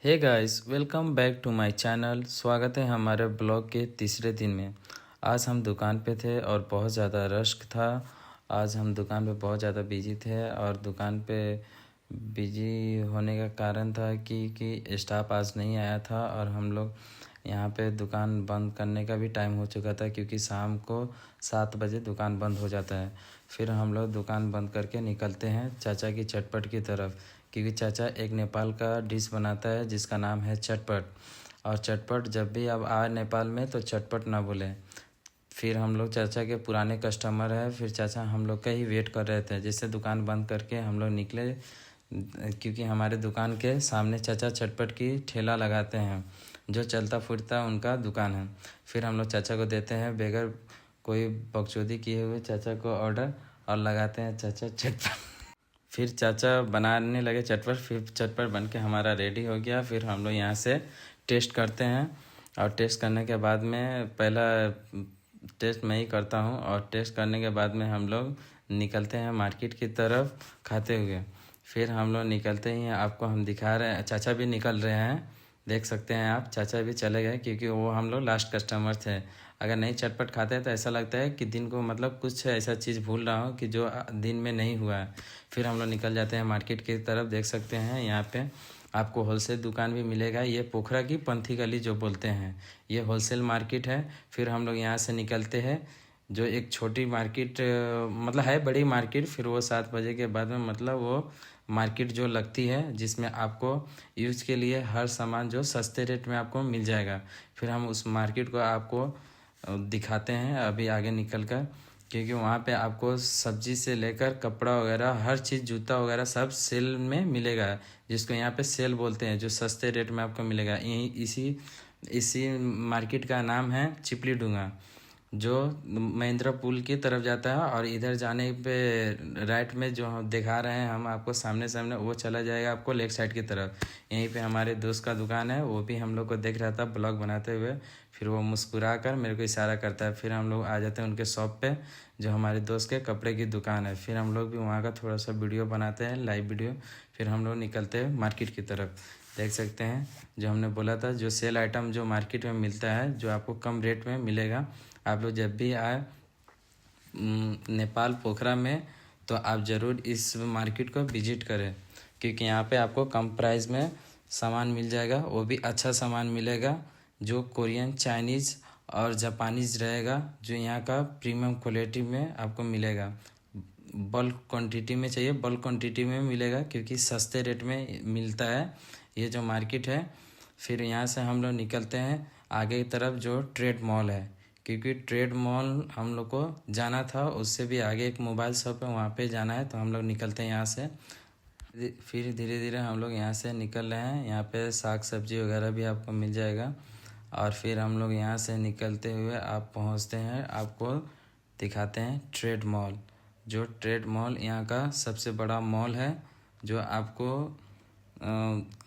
Hey guys, welcome back to my channel. स्वागत है हमारे ब्लॉग के तीसरे दिन में। आज हम दुकान पे थे और बहुत ज़्यादा रश था। आज हम दुकान पे बहुत ज़्यादा बिजी थे और दुकान पे बिजी होने का कारण था कि स्टाफ आज नहीं आया था और हम लोग यहाँ पे दुकान बंद करने का भी टाइम हो चुका था, क्योंकि शाम को 7 बजे दुकान बंद हो जाता है। फिर हम लोग दुकान बंद करके निकलते हैं चाचा की चटपट की तरफ, क्योंकि चाचा एक नेपाल का डिश बनाता है जिसका नाम है चटपट। और चटपट जब भी आप आए नेपाल में तो चटपट ना बोलें। फिर हम लोग चाचा के पुराने कस्टमर हैं, फिर चाचा हम लोग का ही वेट कर रहे थे। जिससे दुकान बंद करके हम लोग निकले, क्योंकि हमारे दुकान के सामने चाचा चटपट की ठेला लगाते हैं, जो चलता फिरता उनका दुकान है। फिर हम लोग चाचा को देते हैं बगैर कोई बकचोदी किए हुए चाचा को ऑर्डर, और लगाते हैं चाचा चटपट। फिर चाचा बनाने लगे चटपट, फिर चटपट बन के हमारा रेडी हो गया। फिर हम लोग यहाँ से टेस्ट करते हैं, और टेस्ट करने के बाद में पहला टेस्ट मैं ही करता हूँ, और टेस्ट करने के बाद में हम लोग निकलते हैं मार्केट की तरफ खाते हुए। फिर हम लोग निकलते ही आपको हम दिखा रहे हैं, चाचा भी निकल रहे हैं, देख सकते हैं आप। चाचा भी चले गए क्योंकि वो हम लोग लास्ट कस्टमर थे। अगर नहीं चटपट खाते हैं तो ऐसा लगता है कि दिन को मतलब कुछ ऐसा चीज़ भूल रहा हूँ कि जो दिन में नहीं हुआ है। फिर हम लोग निकल जाते हैं मार्केट की तरफ। देख सकते हैं यहाँ पे आपको होलसेल दुकान भी मिलेगा। ये पोखरा की पंथी गली जो बोलते हैं, ये होलसेल मार्केट है। फिर हम लोग यहाँ से निकलते हैं, जो एक छोटी मार्केट मतलब है बड़ी मार्केट। फिर वो 7 बजे के बाद में मतलब वो मार्केट जो लगती है, जिसमें आपको यूज़ के लिए हर सामान जो सस्ते रेट में आपको मिल जाएगा। फिर हम उस मार्केट को आपको दिखाते हैं अभी आगे निकल कर, क्योंकि वहाँ पे आपको सब्जी से लेकर कपड़ा वगैरह हर चीज़, जूता वगैरह सब सेल में मिलेगा, जिसको यहाँ पे सेल बोलते हैं, जो सस्ते रेट में आपको मिलेगा। यही इसी मार्केट का नाम है चिपली डूंगा, जो महिंद्रा पुल की तरफ जाता है। और इधर जाने पे राइट में जो दिखा रहे हैं हम आपको सामने सामने, वो चला जाएगा आपको लेफ्ट साइड की तरफ। यहीं पे हमारे दोस्त का दुकान है, वो भी हम लोग को देख रहा था ब्लॉग बनाते हुए। फिर वो मुस्कुरा कर मेरे को इशारा करता है। फिर हम लोग आ जाते हैं उनके शॉप पे, जो हमारे दोस्त के कपड़े की दुकान है। फिर हम लोग भी वहाँ का थोड़ा सा वीडियो बनाते हैं, लाइव वीडियो। फिर हम लोग निकलते हैं मार्केट की तरफ। देख सकते हैं जो हमने बोला था, जो सेल आइटम जो मार्केट में मिलता है, जो आपको कम रेट में मिलेगा। आप लोग जब भी आए नेपाल पोखरा में, तो आप ज़रूर इस मार्केट को विजिट करें, क्योंकि यहाँ पे आपको कम प्राइस में सामान मिल जाएगा। वो भी अच्छा सामान मिलेगा, जो कोरियन, चाइनीज़ और जापानीज़ रहेगा, जो यहाँ का प्रीमियम क्वालिटी में आपको मिलेगा। बल्क क्वांटिटी में चाहिए, बल्क क्वांटिटी में मिलेगा, क्योंकि सस्ते रेट में मिलता है ये जो मार्केट है। फिर यहाँ से हम लोग निकलते हैं आगे की तरफ, जो ट्रेड मॉल है, क्योंकि ट्रेड मॉल हम लोग को जाना था। उससे भी आगे एक मोबाइल शॉप है, वहाँ पे जाना है। तो हम लोग निकलते हैं यहाँ से। फिर धीरे धीरे हम लोग यहाँ से निकल रहे हैं। यहाँ पे साग सब्जी वगैरह भी आपको मिल जाएगा। और फिर हम लोग यहाँ से निकलते हुए आप पहुँचते हैं, आपको दिखाते हैं ट्रेड मॉल। जो ट्रेड मॉल यहाँ का सबसे बड़ा मॉल है, जो आपको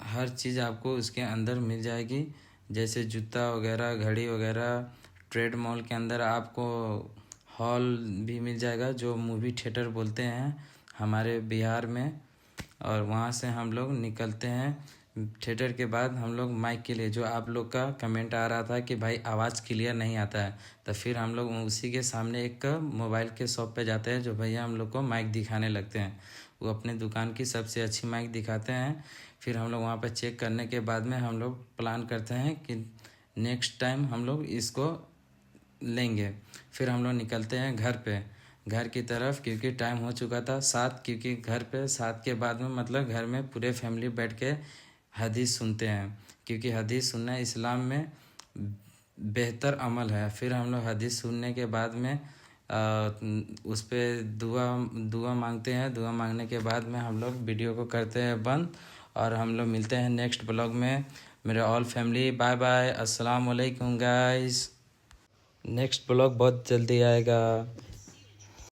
हर चीज़ आपको उसके अंदर मिल जाएगी, जैसे जूता वगैरह, घड़ी वगैरह। ट्रेड मॉल के अंदर आपको हॉल भी मिल जाएगा, जो मूवी थिएटर बोलते हैं हमारे बिहार में। और वहाँ से हम लोग निकलते हैं थिएटर के बाद हम लोग माइक के लिए, जो आप लोग का कमेंट आ रहा था कि भाई आवाज़ क्लियर नहीं आता है, तो फिर हम लोग उसी के सामने एक मोबाइल के शॉप पे जाते हैं, जो भैया हम लोग को माइक दिखाने लगते हैं। वो अपने दुकान की सबसे अच्छी माइक दिखाते हैं। फिर हम लोग वहाँ पे चेक करने के बाद में हम लोग प्लान करते हैं कि नेक्स्ट टाइम हम लोग इसको लेंगे। फिर हम लोग निकलते हैं घर की तरफ, क्योंकि टाइम हो चुका था 7, क्योंकि घर पे 7 के बाद में मतलब घर में पूरे फैमिली बैठ के हदीस सुनते हैं, क्योंकि हदीस सुनना इस्लाम में बेहतर अमल है। फिर हम लोग हदीस सुनने के बाद में उस पर दुआ मांगते हैं। दुआ मांगने के बाद में हम लोग वीडियो को करते हैं बंद, और हम लोग मिलते हैं नेक्स्ट ब्लॉग में। मेरे ऑल फैमिली बाय बाय, अस्सलाम वालेकुम गाइस। नेक्स्ट ब्लॉग बहुत जल्दी आएगा।